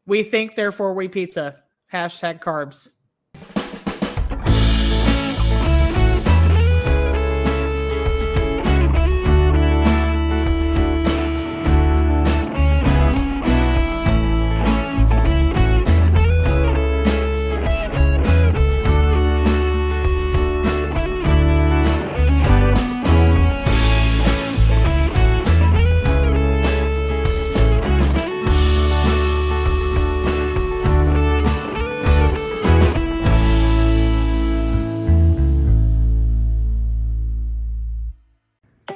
We think, therefore we pizza. Hashtag carbs.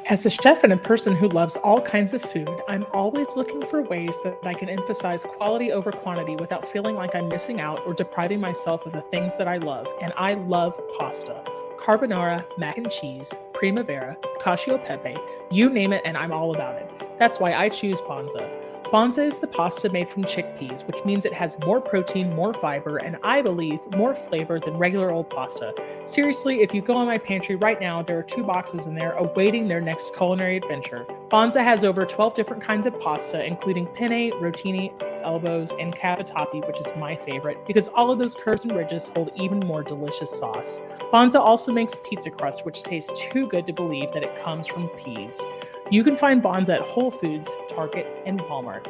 As a chef and a person who loves all kinds of food, I'm always looking for ways that I can emphasize quality over quantity without feeling like I'm missing out or depriving myself of the things that I love. And I love pasta. Carbonara, mac and cheese, primavera, cacio e pepe, you name it and I'm all about it. That's why I choose Bonza. Bonza is the pasta made from chickpeas, which means it has more protein, more fiber, and I believe more flavor than regular old pasta. Seriously, if you go in my pantry right now, there are 2 boxes in there awaiting their next culinary adventure. Bonza has over 12 different kinds of pasta, including penne, rotini, elbows, and cavatappi, which is my favorite, because all of those curves and ridges hold even more delicious sauce. Bonza also makes pizza crust, which tastes too good to believe that it comes from peas. You can find Bonza at Whole Foods, Target, and Walmart.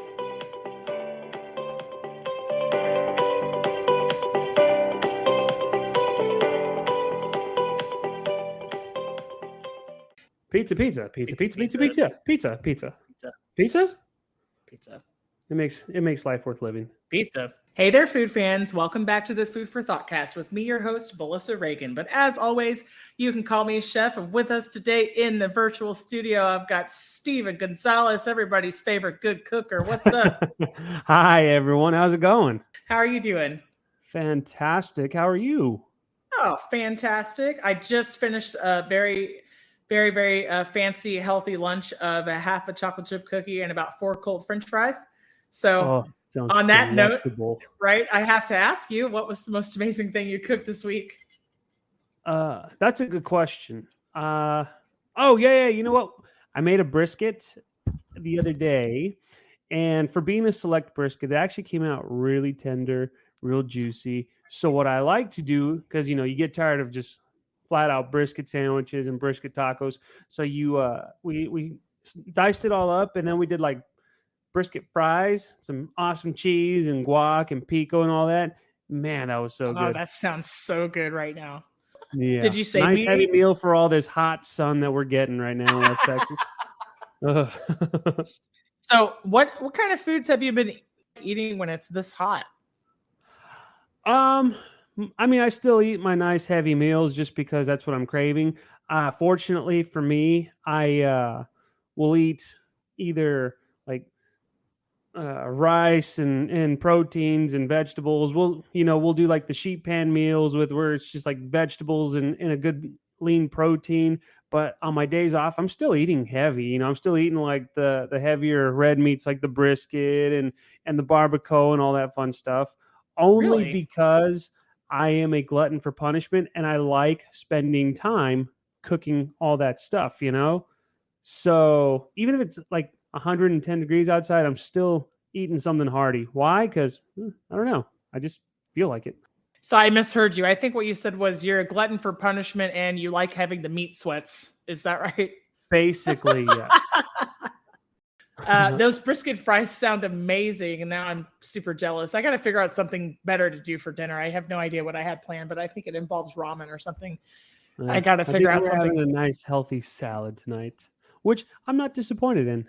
Pizza. It makes life worth living. Pizza. Hey there, food fans. Welcome back to the Food for ThoughtCast with me, your host, Melissa Reagan. But as always, you can call me Chef. And with us today in the virtual studio, I've got Stephen Gonzalez, everybody's favorite good cooker. What's up? Hi, everyone. How's it going? How are you doing? Fantastic. How are you? Oh, fantastic. I just finished a very fancy, healthy lunch of a half a chocolate chip cookie and about 4 cold French fries. So on that note, right, I have to ask you, what was the most amazing thing you cooked this week? That's a good question. Yeah. You know what? I made a brisket the other day, and for being a select brisket, it actually came out really tender, real juicy. So what I like to do, because you get tired of just flat out brisket sandwiches and brisket tacos, so we diced it all up, and then we did like brisket fries, some awesome cheese and guac and pico and all that. Man, that was so good. Oh, that sounds so good right now. Yeah. Did you say nice heavy meal for all this hot sun that we're getting right now in West Texas? So what kind of foods have you been eating when it's this hot? I mean, I still eat my nice heavy meals just because that's what I'm craving. Fortunately for me, I will eat either like rice and proteins and vegetables. We'll do like the sheet pan meals where it's just like vegetables and a good lean protein. But on my days off, I'm still eating heavy. I'm still eating like the heavier red meats like the brisket and the barbacoa and all that fun stuff. Only Really? because I am a glutton for punishment and I like spending time cooking all that stuff, So even if it's like 110 degrees outside, I'm still eating something hearty. Why? Because I don't know. I just feel like it. So I misheard you. I think what you said was you're a glutton for punishment and you like having the meat sweats. Is that right? Basically, yes. Those brisket fries sound amazing, and now I'm super jealous. I got to figure out something better to do for dinner. I have no idea what I had planned, but I think it involves ramen or something. I got to figure out something. Having a nice healthy salad tonight, which I'm not disappointed in.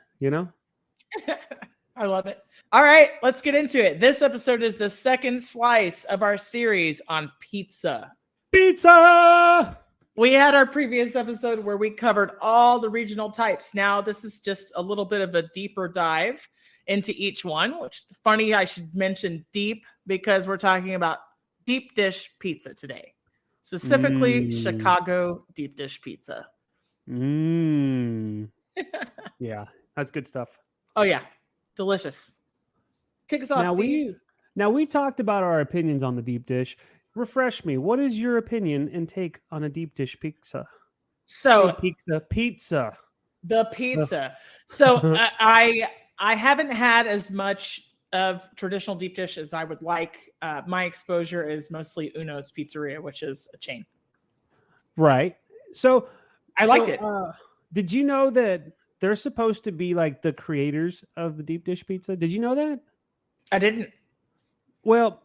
I love it. All right, let's get into it. This episode is the second slice of our series on pizza. Pizza! We had our previous episode where we covered all the regional types. Now this is just a little bit of a deeper dive into each one, which is funny. I should mention deep because we're talking about deep dish pizza today, specifically Chicago deep dish pizza. Yeah, that's good stuff. Oh yeah, delicious. Kick us off, Steve. Now we talked about our opinions on the deep dish. Refresh me. What is your opinion and take on a deep dish pizza? So pizza. The pizza. So I haven't had as much of traditional deep dish as I would like. My exposure is mostly Uno's Pizzeria, which is a chain. Right. So, I liked it. Did you know that they're supposed to be like the creators of the deep dish pizza? Did you know that? I didn't. Well,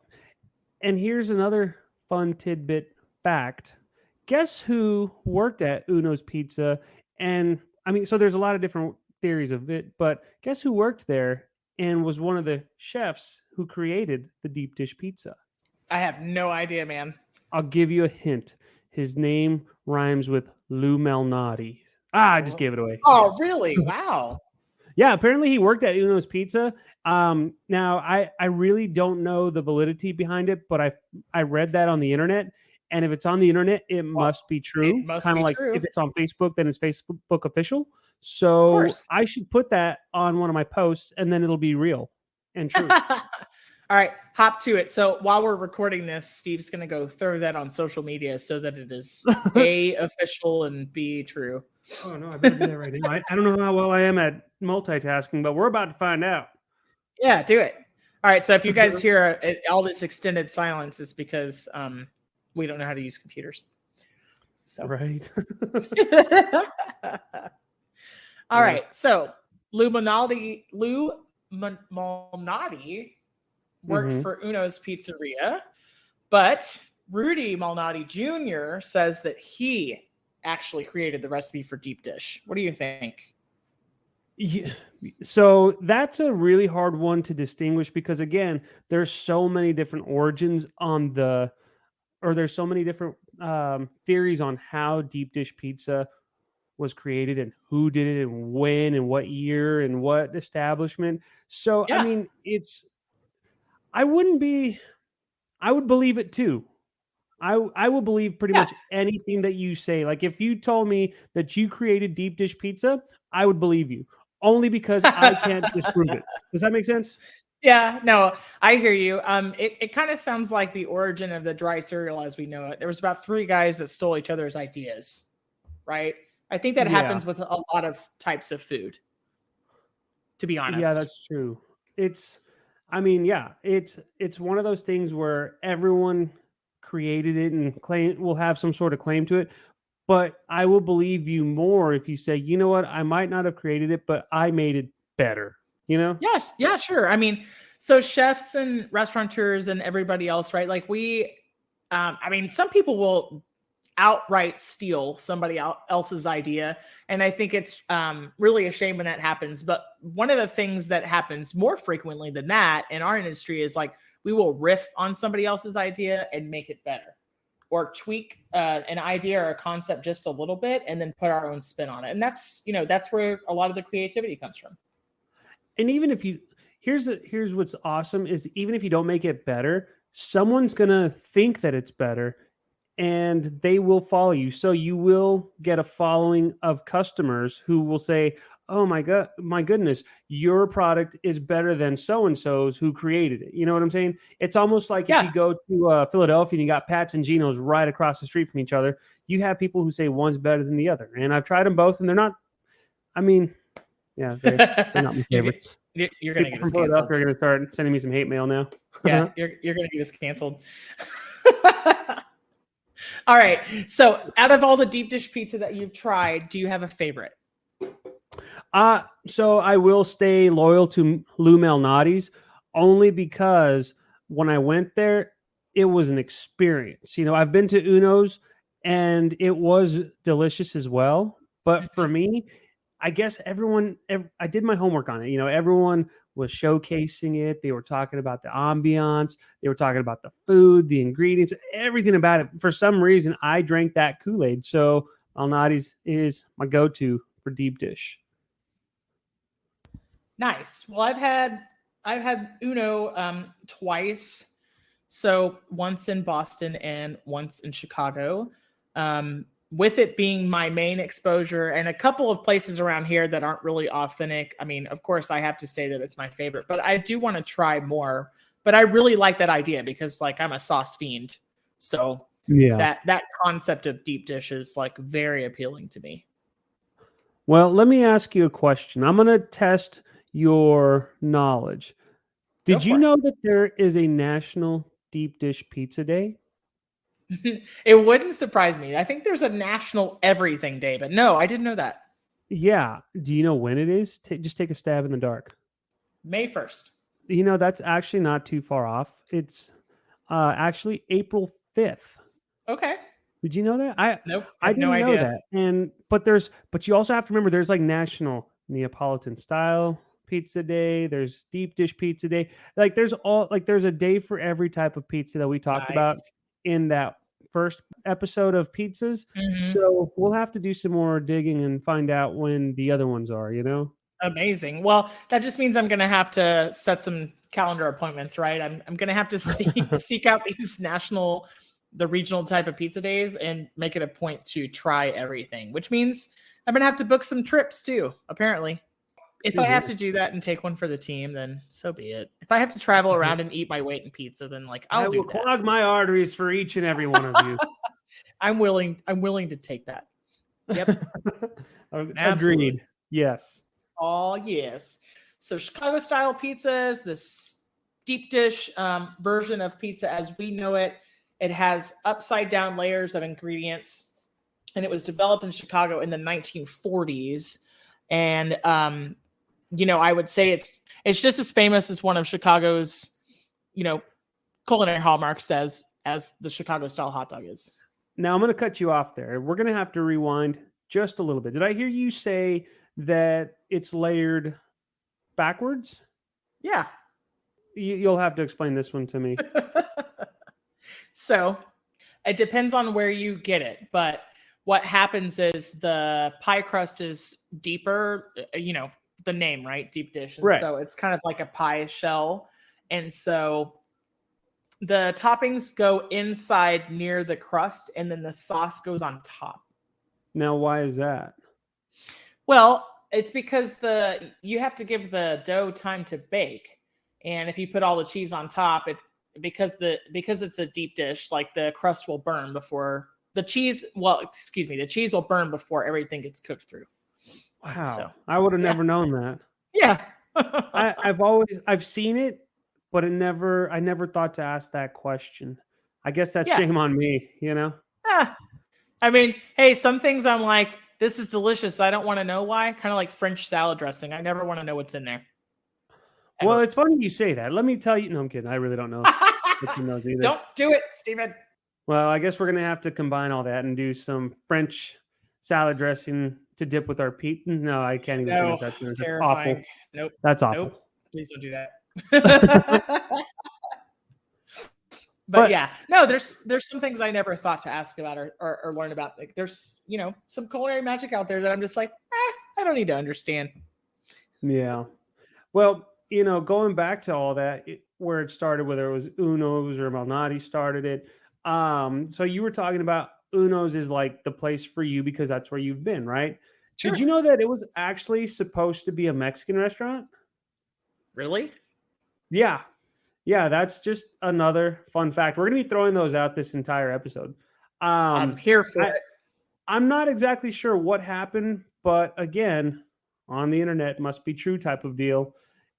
and here's another fun tidbit fact. Guess who worked at Uno's Pizza? And I mean, so there's a lot of different theories of it, but guess who worked there and was one of the chefs who created the deep dish pizza? I have no idea, man. I'll give you a hint. His name rhymes with Lou Malnati. I just gave it away. Oh, really? Wow. Yeah, apparently he worked at Uno's Pizza. Now I really don't know the validity behind it, but I read that on the internet, and if it's on the internet, it must be true. It must Kind be of like true. if it's on Facebook, then it's Facebook official. Of So course. I should put that on one of my posts, and then it'll be real and true. All right, hop to it. So while we're recording this, Steve's going to go throw that on social media so that it is A, official, and B, true. Oh, no, I better do that right now. I don't know how well I am at multitasking, but we're about to find out. Yeah, do it. All right, so if you guys hear all this extended silence, it's because we don't know how to use computers. So. Right. All right, so Lou Malnati worked for Uno's Pizzeria, but Rudy Malnati Jr. says that he actually created the recipe for deep dish. What do you think? Yeah. So that's a really hard one to distinguish because again, there's so many different origins there's so many different theories on how deep dish pizza was created and who did it and when and what year and what establishment. So Yeah. I mean, I would believe it too. I will believe pretty much anything that you say. Like if you told me that you created deep dish pizza, I would believe you only because I can't disprove it. Does that make sense? Yeah, no, I hear you. It kind of sounds like the origin of the dry cereal as we know it. There was about 3 guys that stole each other's ideas, right? I think that happens with a lot of types of food, to be honest. Yeah, that's true. It's one of those things where everyone created it and will have some sort of claim to it. But I will believe you more if you say, you know what, I might not have created it, but I made it better. You know? Yes, yeah, sure. I mean, so chefs and restaurateurs and everybody else, right? Like some people will outright steal somebody else's idea, and I think it's really a shame when that happens. But one of the things that happens more frequently than that in our industry is like we will riff on somebody else's idea and make it better, or tweak an idea or a concept just a little bit, and then put our own spin on it. And that's where a lot of the creativity comes from. And even if here's what's awesome is even if you don't make it better, someone's gonna think that it's better and they will follow you. So you will get a following of customers who will say, oh my goodness, your product is better than so-and-so's who created it. You know what I'm saying? It's almost like if you go to Philadelphia and you got Pat's and Geno's right across the street from each other, you have people who say one's better than the other. And I've tried them both and they're not, they're not my favorites. You're going to get us canceled. You're going to start sending me some hate mail now. Yeah, you're going to get us canceled. All right. So out of all the deep dish pizza that you've tried, do you have a favorite? So I will stay loyal to Lou Malnati's only because when I went there, it was an experience. You know, I've been to Uno's and it was delicious as well. But for me, I guess I did my homework on it. You know, everyone was showcasing it. They were talking about the ambiance. They were talking about the food, the ingredients, everything about it. For some reason, I drank that Kool-Aid. So Malnati's is my go-to for deep dish. Nice. Well, I've had Uno twice. So once in Boston and once in Chicago. With it being my main exposure and a couple of places around here that aren't really authentic. I mean, of course, I have to say that it's my favorite, but I do want to try more. But I really like that idea because, like, I'm a sauce fiend. So that concept of deep dish is, like, very appealing to me. Well, let me ask you a question. I'm going to test your knowledge. Go Did you for it. know that there is a National Deep Dish Pizza Day? It wouldn't surprise me. I think there's a national everything day, but no, I didn't know that. Yeah. Do you know when it is? Just take a stab in the dark. May 1st. That's actually not too far off. It's actually April 5th. Okay. Did you know that? I Nope. I I have no didn't know idea. that. But you also have to remember there's like National Neapolitan Style Pizza Day, there's Deep Dish Pizza Day. There's a day for every type of pizza that we talked about Nice. in that first episode of pizzas. Mhm. So, we'll have to do some more digging and find out when the other ones are, you know? Amazing. Well, that just means I'm going to have to set some calendar appointments, right? I'm going to have to seek out these the regional type of pizza days and make it a point to try everything, which means I'm going to have to book some trips too, apparently. If I have to do that and take one for the team, then so be it. If I have to travel around and eat my weight in pizza, then like I I'll do will that. clog my arteries for each and every one of you. I'm willing to take that. Yep. Agreed. Absolutely. Yes. Oh, yes. So Chicago style pizza is this deep dish version of pizza as we know it. It has upside down layers of ingredients, and it was developed in Chicago in the 1940s. And I would say it's just as famous as one of Chicago's, culinary hallmarks as the Chicago style hot dog is. Now I'm going to cut you off there. We're going to have to rewind just a little bit. Did I hear you say that it's layered backwards? Yeah. You'll have to explain this one to me. So it depends on where you get it, but what happens is the pie crust is deeper, the name, right? Deep dish. And Right. so it's kind of like a pie shell. And so the toppings go inside near the crust and then the sauce goes on top. Now, why is that? Well, it's because you have to give the dough time to bake. And if you put all the cheese on top, because it's a deep dish, like the crust will burn before the cheese will burn before everything gets cooked through. Wow. So, I would have never known that. Yeah. I've seen it, but I never thought to ask that question. I guess that's shame on me, you know? I mean, hey, some things I'm like, this is delicious. I don't want to know why. Kind of like French salad dressing. I never want to know what's in there. Ever. Well, it's funny you say that. Let me tell you. No, I'm kidding. I really don't know. Don't do it, Stephen. Well, I guess we're going to have to combine all that and do some French salad dressing to dip with our pizza. No, I can't even finish that sentence. That's awful. Nope. That's awful. Nope. Please don't do that. But yeah, no, there's some things I never thought to ask about or learn about. Like there's, some culinary magic out there that I'm just like, I don't need to understand. Yeah. Well, going back to all that, where it started, whether it was Uno's or Malnati started it. So you were talking about Uno's is like the place for you because that's where you've been, right? Sure. Did you know that it was actually supposed to be a Mexican restaurant? Really? Yeah. Yeah, that's just another fun fact. We're going to be throwing those out this entire episode. I'm here for it. I'm not exactly sure what happened, but again, on the internet, must be true type of deal.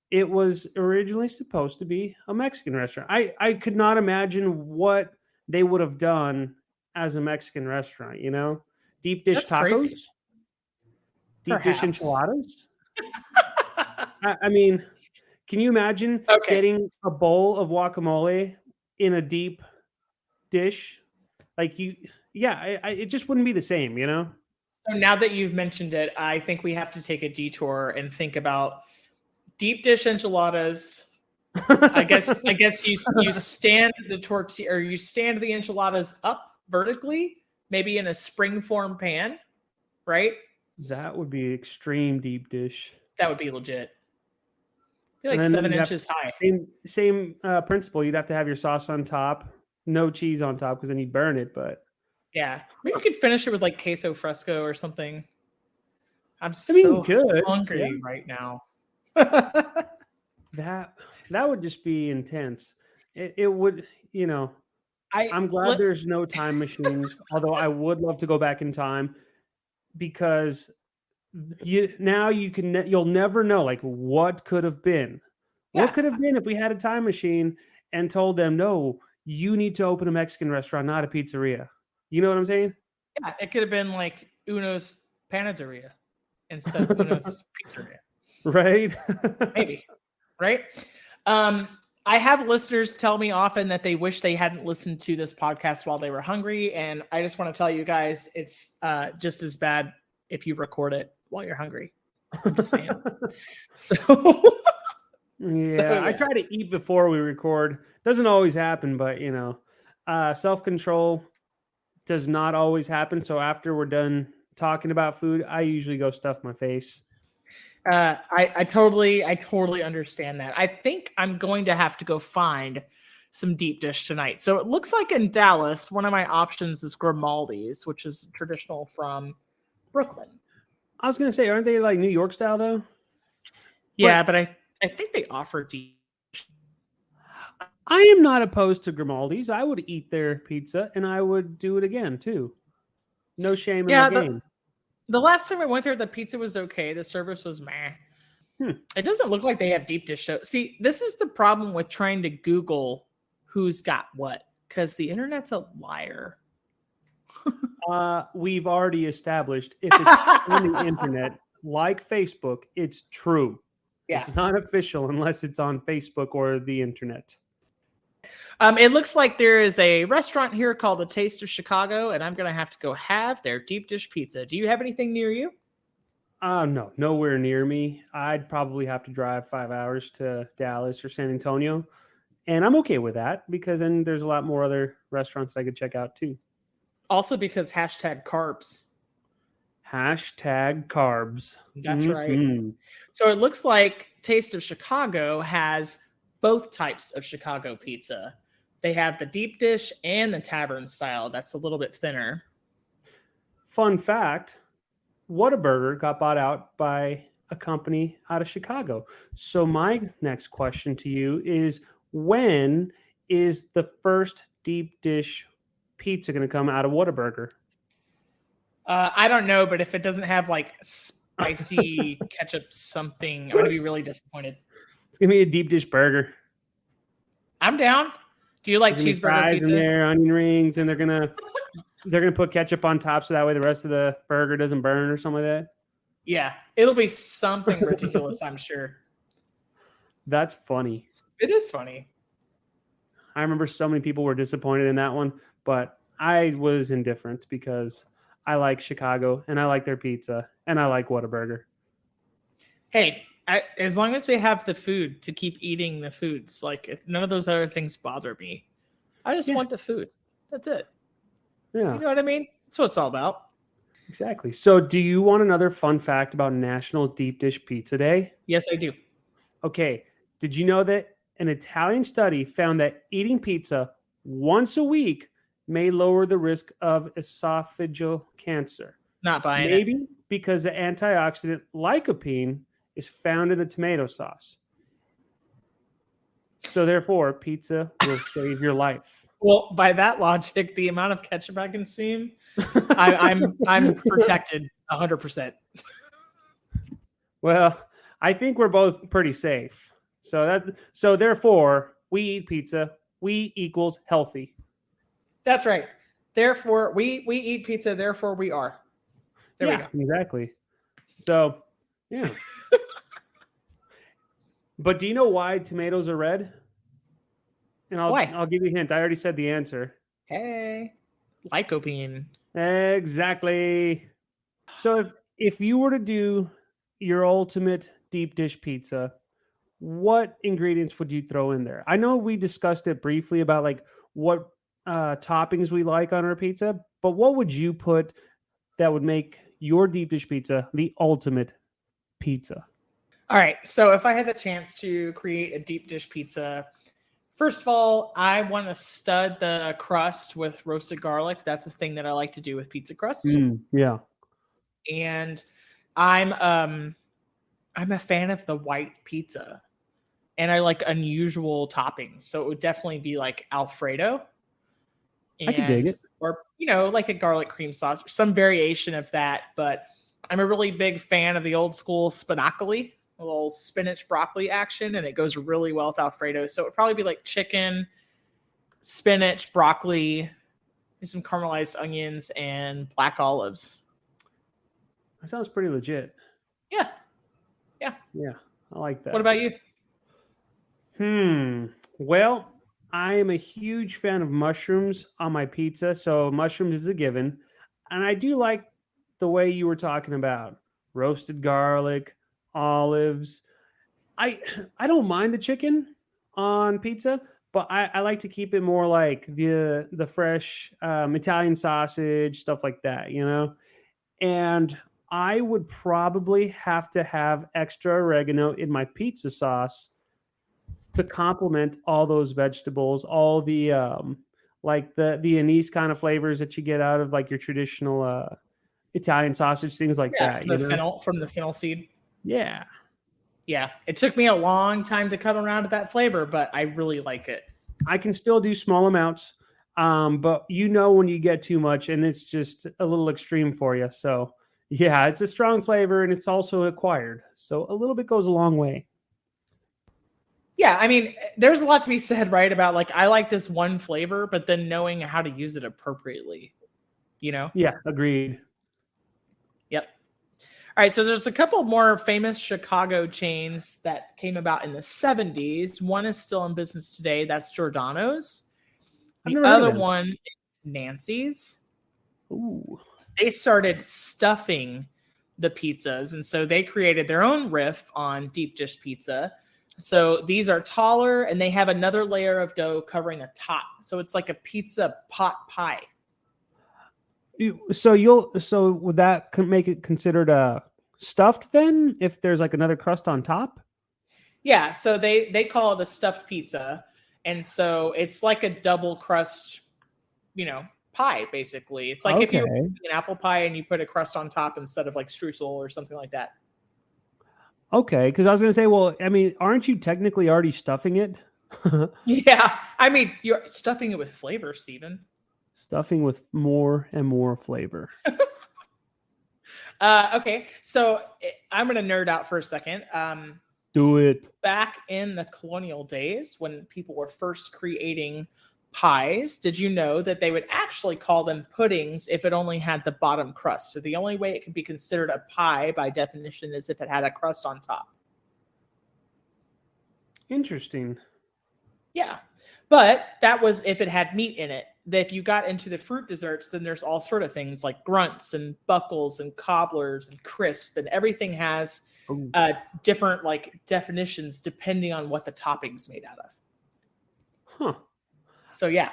It was originally supposed to be a Mexican restaurant. I could not imagine what they would have done as a Mexican restaurant, Deep dish That's tacos? Crazy. Deep dish enchiladas? I mean, can you imagine getting a bowl of guacamole in a deep dish? Like it just wouldn't be the same, So now that you've mentioned it, I think we have to take a detour and think about deep dish enchiladas. I guess you stand the tortilla or you stand the enchiladas up vertically, maybe in a spring form pan, right? That would be extreme deep dish. That would be legit. Like 7 inches high. Same principle. You'd have to have your sauce on top, no cheese on top because then you'd burn it. But yeah, maybe you could finish it with like queso fresco or something. I'm so hungry right now. That would just be intense. It would, I'm glad there's no time machines, although I would love to go back in time because you'll never know like what could have been. What Yeah. could have been if we had a time machine and told them, no, you need to open a Mexican restaurant, not a pizzeria? You know what I'm saying? Yeah. It could have been like Uno's Panaderia instead of Uno's Pizzeria. Right? Maybe. Right? Um, I have listeners tell me often that they wish they hadn't listened to this podcast while they were hungry. And I just want to tell you guys, it's just as bad if you record it while you're hungry. I'm just saying. So, Yeah, I try to eat before we record. Doesn't always happen, but self-control does not always happen. So after we're done talking about food, I usually go stuff my face. I totally understand that. I think I'm going to have to go find some deep dish tonight. So it looks like in Dallas, one of my options is Grimaldi's, which is traditional from Brooklyn. I was gonna say, aren't they like New York style though? Yeah, but I think they offer deep. I am not opposed to Grimaldi's. I would eat their pizza and I would do it again too. No shame in my game. The last time I went there, the pizza was okay. The service was meh. It doesn't look like they have deep dish. See, this is the problem with trying to Google who's got what, because the internet's a liar. We've already established if it's on the internet, like Facebook, it's true. Yeah. It's not official unless it's on Facebook or the internet. It looks like there is a restaurant here called The Taste of Chicago, and I'm going to have to go have their deep dish pizza. Do you have anything near you? No, nowhere near me. I'd probably have to drive 5 hours to Dallas or San Antonio, and I'm okay with that because then there's a lot more other restaurants that I could check out too. Also because #carbs. #carbs. That's right. So it looks like Taste of Chicago has both types of Chicago pizza. They have the deep dish and the tavern style. That's a little bit thinner. Fun fact, Whataburger got bought out by a company out of Chicago. So my next question to you is, when is the first deep dish pizza going to come out of Whataburger? I don't know, but if it doesn't have like spicy ketchup something, I'm going to be really disappointed. It's going to be a deep dish burger. I'm down. Do you like cheeseburger pizza? In there, onion rings, and they're gonna put ketchup on top so that way the rest of the burger doesn't burn or something like that. Yeah, it'll be something ridiculous, I'm sure. That's funny. It is funny. I remember so many people were disappointed in that one, but I was indifferent because I like Chicago and I like their pizza and I like Whataburger. Hey, as long as we have the food to keep eating the foods, like if none of those other things bother me. I just want the food. That's it. Yeah. You know what I mean? That's what it's all about. Exactly. So do you want another fun fact about National Deep Dish Pizza Day? Yes, I do. Okay. Did you know that an Italian study found that eating pizza once a week may lower the risk of esophageal cancer? Not buying it. Maybe because the antioxidant lycopene is found in the tomato sauce. So therefore, pizza will save your life. Well, by that logic, the amount of ketchup I consume, I'm protected 100%. Well, I think we're both pretty safe. So therefore, we eat pizza. We equals healthy. That's right. Therefore, we eat pizza. Therefore, we are. There we go. Exactly. So, yeah. But do you know why tomatoes are red? And I'll give you a hint. I already said the answer. Hey, lycopene. Exactly. So if you were to do your ultimate deep dish pizza, what ingredients would you throw in there? I know we discussed it briefly about like what toppings we like on our pizza, but what would you put that would make your deep dish pizza the ultimate pizza? All right. So if I had the chance to create a deep dish pizza, first of all, I want to stud the crust with roasted garlic. That's a thing that I like to do with pizza crust. Yeah. And I'm a fan of the white pizza. And I like unusual toppings. So it would definitely be like Alfredo. I could dig it. Or, like a garlic cream sauce or some variation of that. But I'm a really big fan of the old school spinacoli. a little spinach broccoli action, and it goes really well with Alfredo. So it would probably be like chicken, spinach, broccoli, some caramelized onions, and black olives. That sounds pretty legit. Yeah. Yeah. Yeah, I like that. What about you? Well, I am a huge fan of mushrooms on my pizza, so mushrooms is a given. And I do like the way you were talking about roasted garlic, olives. I I don't mind the chicken on pizza, but I like to keep it more like the fresh Italian sausage, stuff like that, you know? And I would probably have to have extra oregano in my pizza sauce to complement all those vegetables, all the like the anise kind of flavors that you get out of like your traditional Italian sausage, things like Yeah, that, the you know? fennel from the fennel seed. Yeah. Yeah, it took me a long time to cut around to that flavor, but I really like it. I can still do small amounts, but you know when you get too much and it's just a little extreme for you. So yeah, it's a strong flavor and it's also acquired. So a little bit goes a long way. Yeah, I mean, there's a lot to be said, right? About like, I like this one flavor, but then knowing how to use it appropriately, you know? Yeah, agreed. Yep. All right, so there's a couple more famous Chicago chains that came about in the 70s. One is still in business today. That's Giordano's. I've The never heard other of them. one is Nancy's. Ooh. They started stuffing the pizzas, and so they created their own riff on deep dish pizza. So these are taller, and they have another layer of dough covering a top. So it's like a pizza pot pie. So would that make it considered stuffed then if there's like another crust on top? Yeah, so they call it a stuffed pizza, and so it's like a double crust, pie basically. It's like if you were Okay. making an apple pie and you put a crust on top instead of like streusel or something like that. Okay, because I was gonna say, well, I mean, aren't you technically already stuffing it? Yeah, I mean you're stuffing it with flavor, Stephen. Stuffing with more and more flavor. Okay, so I'm gonna nerd out for a second. Do it. Back in the colonial days, when people were first creating pies, did you know that they would actually call them puddings if it only had the bottom crust? So the only way it could be considered a pie by definition is if it had a crust on top. Interesting. Yeah. But that was if it had meat in it. That if you got into the fruit desserts, then there's all sort of things like grunts and buckles and cobblers and crisp, and everything has Ooh. different like definitions depending on what the topping's made out of. Huh. So yeah.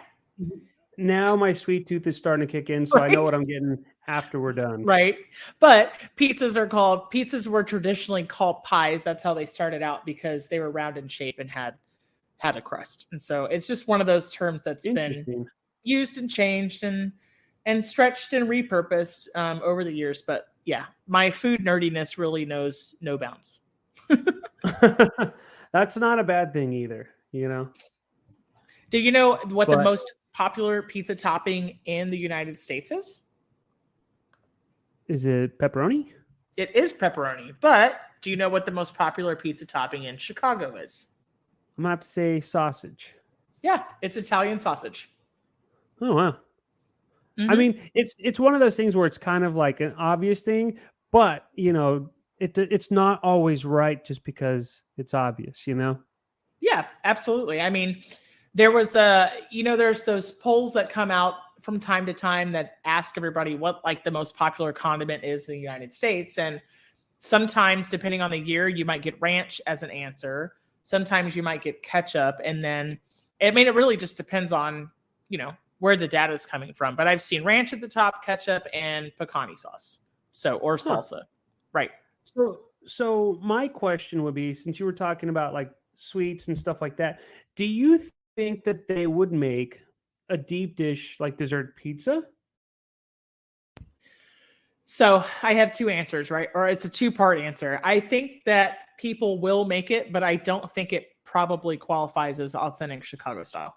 Now my sweet tooth is starting to kick in, so I know what I'm getting after we're done. Right. But pizzas were traditionally called pies. That's how they started out because they were round in shape and had a crust. And so it's just one of those terms that's been used and changed and stretched and repurposed over the years. But yeah, my food nerdiness really knows no bounds. That's not a bad thing either, you know? Do you know what the most popular pizza topping in the United States is? Is it pepperoni? It is pepperoni. But do you know what the most popular pizza topping in Chicago is? I'm gonna have to say sausage. Yeah, it's Italian sausage. Oh wow. Mm-hmm. I mean, it's one of those things where it's kind of like an obvious thing, but you know, it's not always right just because it's obvious, you know? Yeah, absolutely. I mean, there was there's those polls that come out from time to time that ask everybody what like the most popular condiment is in the United States. And sometimes, depending on the year, you might get ranch as an answer. Sometimes you might get ketchup. And then it really just depends on, where the data is coming from. But I've seen ranch at the top, ketchup, and pecani sauce. Or salsa. Right. So my question would be, since you were talking about like sweets and stuff like that, do you think that they would make a deep dish like dessert pizza? So I have two answers, right? Or it's a two-part answer. I think that people will make it, but I don't think it probably qualifies as authentic Chicago style.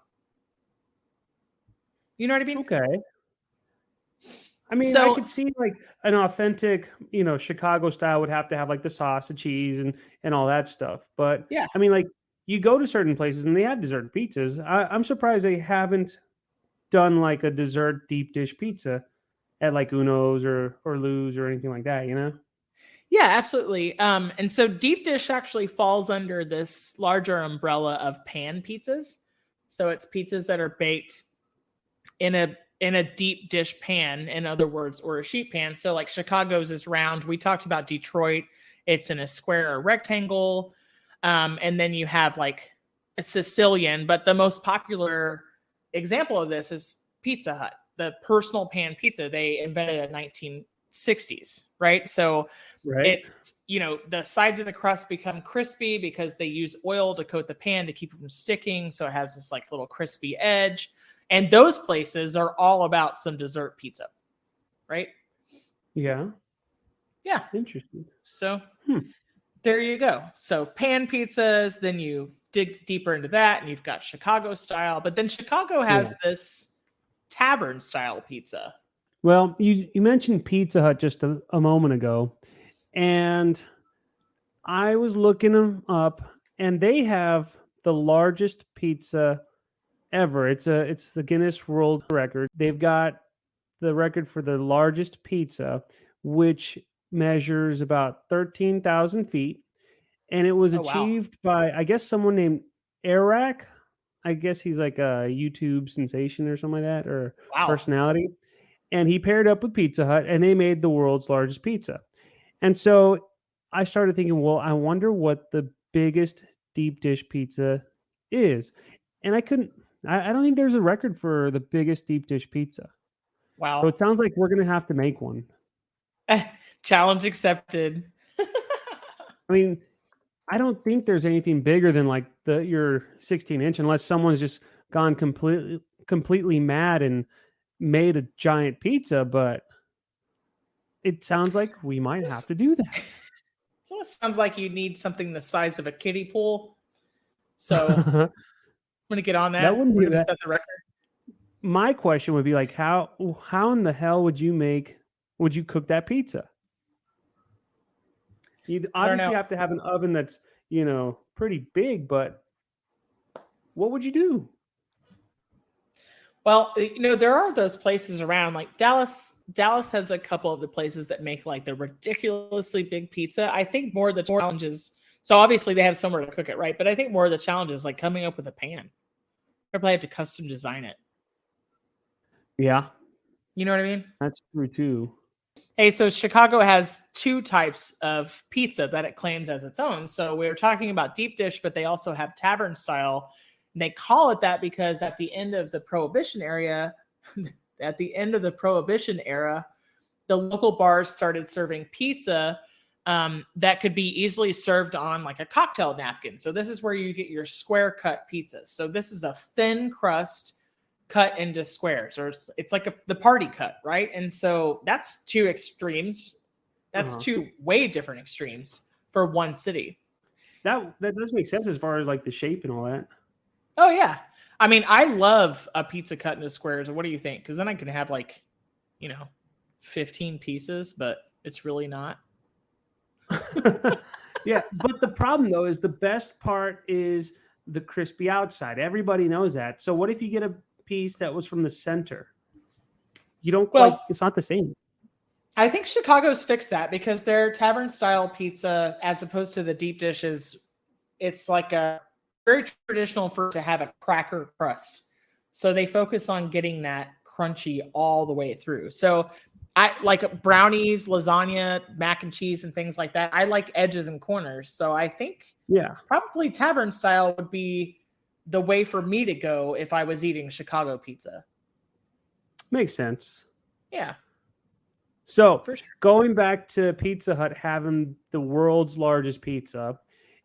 You know what I mean? Okay. I mean, I So could see like an authentic, Chicago style would have to have like the sauce, the cheese, and all that stuff. But yeah. I mean, like you go to certain places and they have dessert pizzas. I'm surprised they haven't done like a dessert deep dish pizza at like Uno's or Lou's or anything like that. You know? Yeah, absolutely. And so deep dish actually falls under this larger umbrella of pan pizzas. So it's pizzas that are baked in a deep dish pan, in other words, or a sheet pan. So like Chicago's is round. We talked about Detroit. It's in a square or rectangle. And then you have like a Sicilian, but the most popular example of this is Pizza Hut, the personal pan pizza they invented in the 1960s, right? So Right. it's, the sides of the crust become crispy because they use oil to coat the pan to keep it from sticking. So it has this like little crispy edge. And those places are all about some dessert pizza, right? Yeah. Yeah. Interesting. So Hmm. there you go. So pan pizzas, then you dig deeper into that and you've got Chicago style. But then Chicago Yeah. has this tavern style pizza. Well, you mentioned Pizza Hut just a moment ago, and I was looking them up, and they have the largest pizza ever. It's the Guinness World Record. They've got the record for the largest pizza, which measures about 13,000 feet, and it was Oh, wow. achieved by I guess someone named Eric. I guess he's like a YouTube sensation or something like that, or Wow. personality. And he paired up with Pizza Hut, and they made the world's largest pizza. And so I started thinking, well, I wonder what the biggest deep dish pizza is. And I don't think there's a record for the biggest deep dish pizza. So Wow. it sounds like we're going to have to make one. Challenge accepted. I mean, I don't think there's anything bigger than like your 16-inch, unless someone's just gone completely mad and made a giant pizza. But it sounds like we might have This to do that. almost sounds like you need something the size of a kiddie pool. So I'm That going to get on that. wouldn't We're be going to that. set the record. My question would be like, how in the hell would you cook that pizza? You'd I don't know. obviously have to have an oven that's, pretty big, but what would you do? Well, there are those places around like Dallas. Dallas has a couple of the places that make like the ridiculously big pizza. I think more of the challenges. So obviously they have somewhere to cook it, right? But I think more of the challenge is like coming up with a pan. Or probably have to custom design it. Yeah, You know what I mean? that's true too. Hey, so Chicago has two types of pizza that it claims as its own. So we were talking about deep dish, but they also have tavern style. And they call it that because at the end of the Prohibition era, at the end of the Prohibition era, the local bars started serving pizza that could be easily served on like a cocktail napkin. So this is where you get your square cut pizzas. So this is a thin crust cut into squares, or it's like the party cut, right? And so that's two extremes. That's Uh-huh. two way different extremes for one city. That does make sense as far as like the shape and all that. Oh yeah. I mean, I love a pizza cut into squares. What do you think? Because then I can have like, you know, 15 pieces, but it's really not. Yeah, but the problem though is the best part is the crispy outside. Everybody knows that. So what if you get a piece that was from the center? You don't quite. Well, It's not the same. I think Chicago's fixed that because their tavern style pizza, as opposed to the deep dishes, it's like a very traditional for to have a cracker crust. So they focus on getting that crunchy all the way through. So I like brownies, lasagna, mac and cheese, and things like that. I like edges and corners. So I think Yeah, probably tavern style would be the way for me to go if I was eating Chicago pizza. makes sense. Yeah, So for sure. going back to Pizza Hut having the world's largest pizza,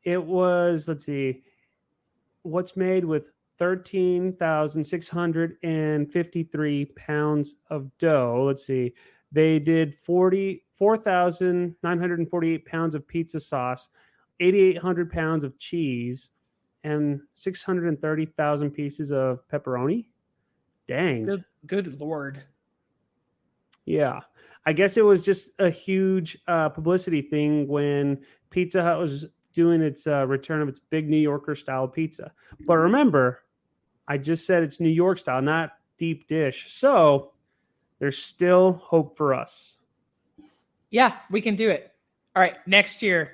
it was, let's see, what's made with 13,653 pounds of dough. Let's see. They did 44,948 pounds of pizza sauce, 8,800 pounds of cheese, and 630,000 pieces of pepperoni. Dang. Good Lord. Yeah. I guess it was just a huge publicity thing when Pizza Hut was doing its return of its big New Yorker style pizza. But remember, I just said it's New York style, not deep dish. So there's still hope for us. Yeah, we can do it. All right, next year,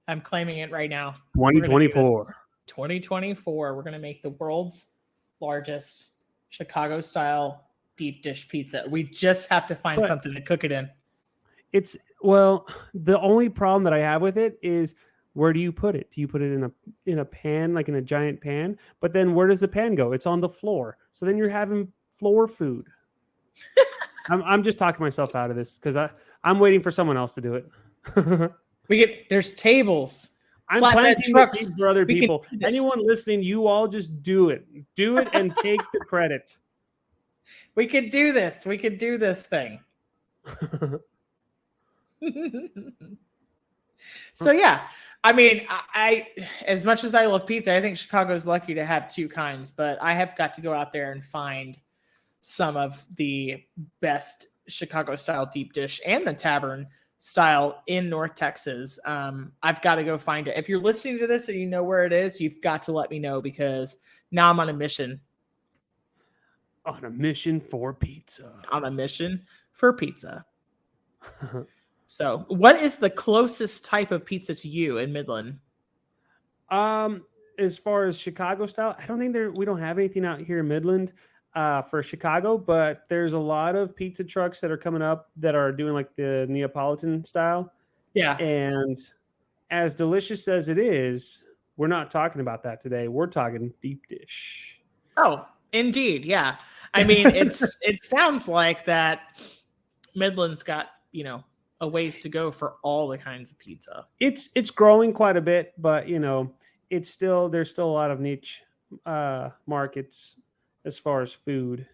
I'm claiming it right now. We're gonna do this. 2024. 2024. We're gonna make the world's largest Chicago style deep dish pizza. We just have to find But something to cook it in. it's well, the only problem that I have with it is where do you put it? Do you put it in a pan, like in a giant pan? But then where does the pan go? It's on the floor. So then you're having floor food. I'm just talking myself out of this because I'm waiting for someone else to do it. There's tables. I'm Flatbed planting the trucks. seeds for other We can people. do this. Anyone listening, you all just do it. Do it and take the credit. We could do this. We could do this thing. So yeah, I mean, I as much as I love pizza, I think Chicago's lucky to have two kinds, but I have got to go out there and find some of the best Chicago style deep dish and the tavern style in North Texas. I've got to go find it. If you're listening to this and you know where it is, you've got to let me know because now I'm on a mission. On a mission for pizza. On a mission for pizza. So, what is the closest type of pizza to you in Midland? As far as Chicago style, I don't think we don't have anything out here in Midland for Chicago, but there's a lot of pizza trucks that are coming up that are doing like the Neapolitan style. Yeah. And as delicious as it is, we're not talking about that today. We're talking deep dish. Oh, indeed. Yeah. I mean, it sounds like that Midland's got, a ways to go for all the kinds of pizza. It's growing quite a bit, but there's still a lot of niche markets as far as food,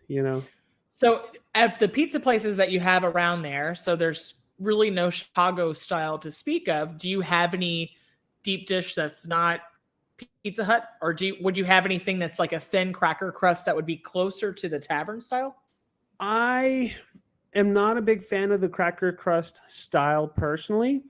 So at the pizza places that you have around there, so there's really no Chicago style to speak of. Do you have any deep dish that's not Pizza Hut, or would you have anything that's like a thin cracker crust that would be closer to the tavern style? I am not a big fan of the cracker crust style personally.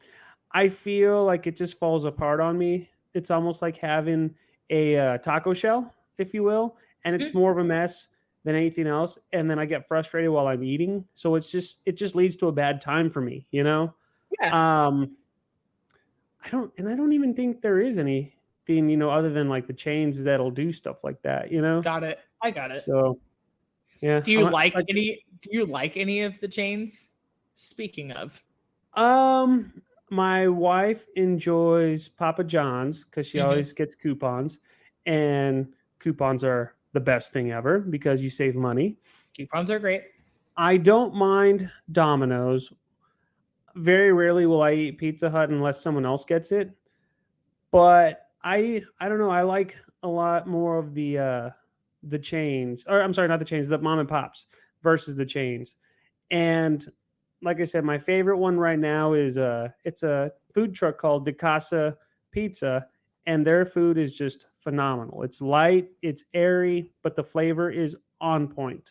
I feel like it just falls apart on me. It's almost like having a taco shell, if you will, and it's more of a mess than anything else. And then I get frustrated while I'm eating, so it just leads to a bad time for me, Yeah. I don't even think there is anything, other than like the chains that'll do stuff like that, Got it. I got it. So yeah. Do you like any of the chains? Speaking of, my wife enjoys Papa John's because she always gets coupons, and coupons are the best thing ever because you save money. Coupons are great. I don't mind Domino's. Very rarely will I eat Pizza Hut unless someone else gets it. But I don't know. I like a lot more of the chains, or I'm sorry, not the chains, the mom and pops versus the chains. And like I said, my favorite one right now is it's a food truck called De Casa Pizza, and their food is just phenomenal. It's light, it's airy, but the flavor is on point.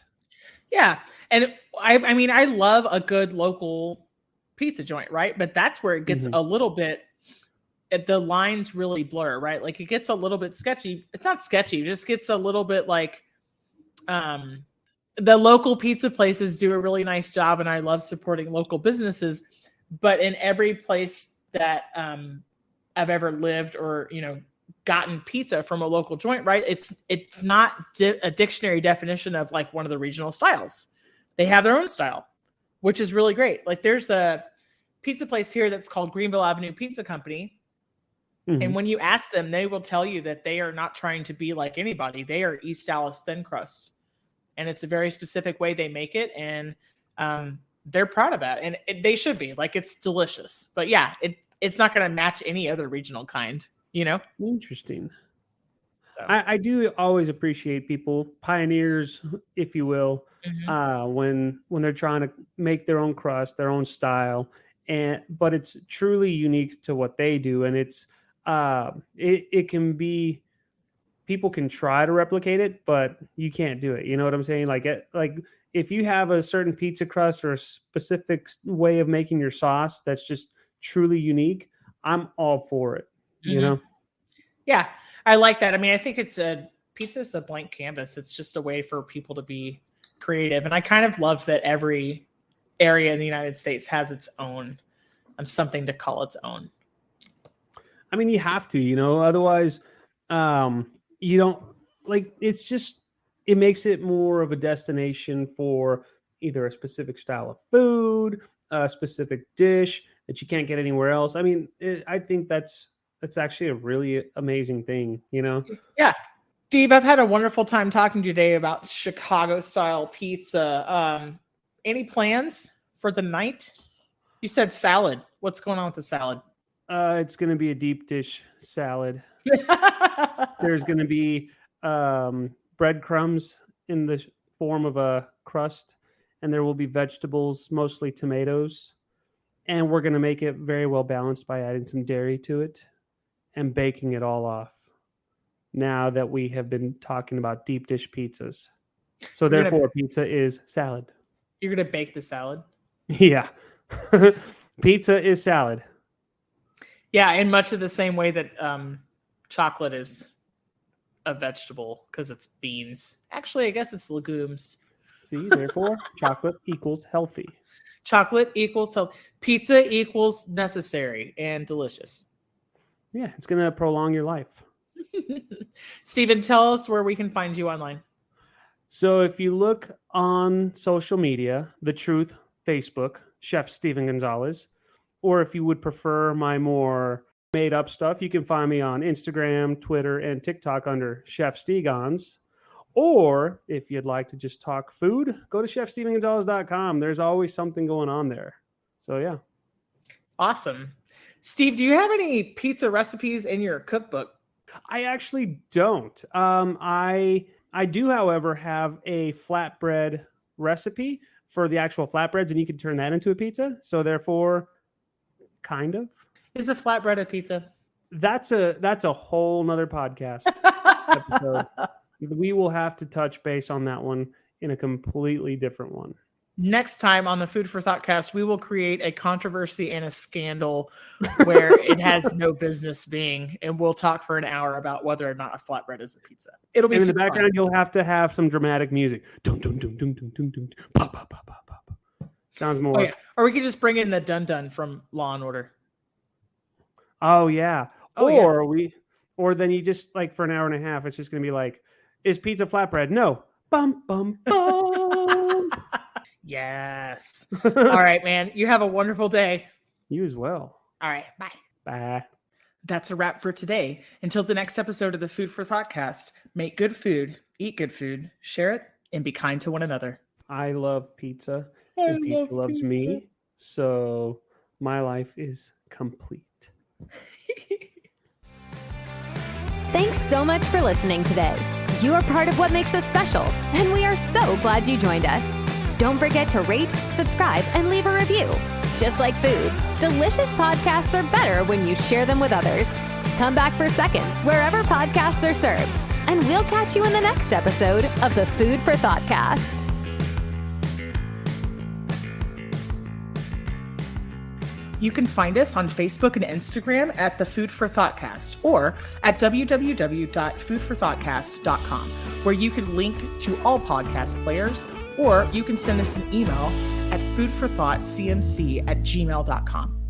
Yeah, and I mean, I love a good local pizza joint, right? But that's where it gets a little bit. The lines really blur, right? Like it gets a little bit sketchy. It's not sketchy; it just gets a little bit like. The local pizza places do a really nice job, and I love supporting local businesses. But in every place that I've ever lived or gotten pizza from a local joint, right? It's not a dictionary definition of like one of the regional styles. They have their own style, which is really great. Like there's a pizza place here that's called Greenville Avenue Pizza Company. And when you ask them, they will tell you that they are not trying to be like anybody. They are East Dallas thin crust. And it's a very specific way they make it. And they're proud of that. And they should be. Like, it's delicious. But yeah, it's not going to match any other regional kind, Interesting. So I do always appreciate people, pioneers, if you will, when they're trying to make their own crust, their own style. But it's truly unique to what they do. And it's it can be people can try to replicate it, but you can't do it. You know what I'm saying? Like if you have a certain pizza crust or a specific way of making your sauce that's just truly unique, I'm all for it. You know? Yeah, I like that. I mean, I think pizza's a blank canvas. It's just a way for people to be creative. And I kind of love that every area in the United States has its own something to call its own. I mean, you have to, you know, otherwise you don't like, it makes it more of a destination for either a specific style of food, a specific dish that you can't get anywhere else. I mean, I think that's actually a really amazing thing, you know? Yeah. Steve, I've had a wonderful time talking to you today about Chicago style pizza. Any plans for the night? You said salad. What's going on with the salad? It's going to be a deep dish salad. There's going to be breadcrumbs in the form of a crust, and there will be vegetables, mostly tomatoes. And we're going to make it very well balanced by adding some dairy to it and baking it all off. Now that we have been talking about deep dish pizzas. So therefore, pizza is salad. You're going to bake the salad? Yeah. Pizza is salad. Yeah, in much of the same way that chocolate is a vegetable because it's beans. Actually, I guess it's legumes. See, therefore, chocolate equals healthy. Chocolate equals health. Pizza equals necessary and delicious. Yeah, it's going to prolong your life. Stephen, tell us where we can find you online. So if you look on social media, The Truth, Facebook, Chef Stephen Gonzalez, or if you would prefer my more made up stuff, you can find me on Instagram, Twitter, and TikTok under Chef Stegons. Or if you'd like to just talk food, go to chefstephengonzalez.com. There's always something going on there. So yeah. Awesome. Steve, do you have any pizza recipes in your cookbook? I actually don't. I do, however, have a flatbread recipe for the actual flatbreads, and you can turn that into a pizza. So therefore, kind of. Is a flatbread a pizza? That's a whole nother podcast episode. We will have to touch base on that one in a completely different one. Next time on the Food for ThoughtCast, we will create a controversy and a scandal where it has no business being, and we'll talk for an hour about whether or not a flatbread is a pizza. It'll be in the background. Fun. You'll have to have some dramatic music. Dum dum dum dum dum dum dum. Pop pop pop pop pop. Sounds more. Oh, yeah. Or we could just bring in the dun dun from Law and Order. Oh yeah. Oh, or then you just like for an hour and a half, it's just gonna be like, is pizza flatbread? No. Bum bum bum. Yes. All right, man. You have a wonderful day. You as well. All right. Bye. Bye. That's a wrap for today. Until the next episode of the Food for ThoughtCast, make good food, eat good food, share it, and be kind to one another. I love pizza, and pizza loves me, so my life is complete. Thanks so much for listening today. You are part of what makes us special, and we are so glad you joined us. Don't forget to rate, subscribe, and leave a review. Just like food, delicious podcasts are better when you share them with others. Come back for seconds wherever podcasts are served, and we'll catch you in the next episode of the Food for ThoughtCast. You can find us on Facebook and Instagram at the Food for ThoughtCast or at www.foodforthoughtcast.com, where you can link to all podcast players, or you can send us an email at foodforthoughtcmc@gmail.com.